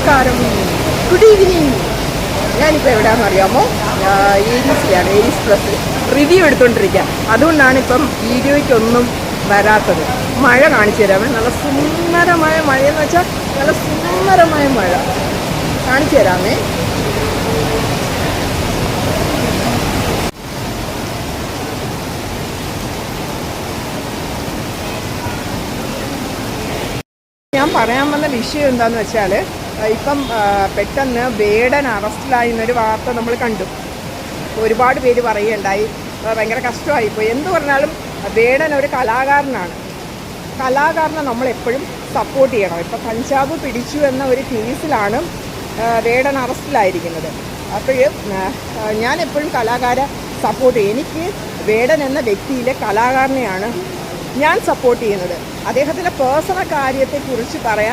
നമസ്കാരം, good evening. ഞാനിപ്പോൾ എവിടെയാണെന്ന് അറിയാമോ? ഏരീസിലാണ്. ഏരീസ് പ്ലസ് റിവ്യൂ എടുത്തുകൊണ്ടിരിക്കുക. അതുകൊണ്ടാണ് ഇപ്പം വീഡിയോയ്ക്കൊന്നും വരാത്തത്. മഴ കാണിച്ചു തരാം. നല്ല സുന്ദരമായ മഴയെന്ന് വെച്ചാൽ നല്ല സുന്ദരമായ മഴ കാണിച്ചു തരാമേ. ഞാൻ പറയാൻ വന്ന വിഷയം എന്താണെന്ന് വെച്ചാൽ, ഇപ്പം പെട്ടെന്ന് വേടൻ അറസ്റ്റിലായി എന്നൊരു വാർത്ത നമ്മൾ കണ്ടു. ഒരുപാട് പേര് പറയുകയുണ്ടായി, ഭയങ്കര കഷ്ടമായിപ്പോയി. എന്തു പറഞ്ഞാലും വേടൻ ഒരു കലാകാരനാണ്. കലാകാരനെ നമ്മളെപ്പോഴും സപ്പോർട്ട് ചെയ്യണം. ഇപ്പം കഞ്ചാവ് പിടിച്ചു എന്ന ഒരു കേസിലാണ് വേടൻ അറസ്റ്റിലായിരിക്കുന്നത്. അപ്പോൾ ഞാൻ എപ്പോഴും കലാകാരെ സപ്പോർട്ട് ചെയ്യും. എനിക്ക് വേടൻ എന്ന വ്യക്തിയിലെ കലാകാരനെയാണ് ഞാൻ സപ്പോർട്ട് ചെയ്യുന്നത്. അദ്ദേഹത്തിൻ്റെ പേഴ്സണൽ കാര്യത്തെക്കുറിച്ച് പറയാൻ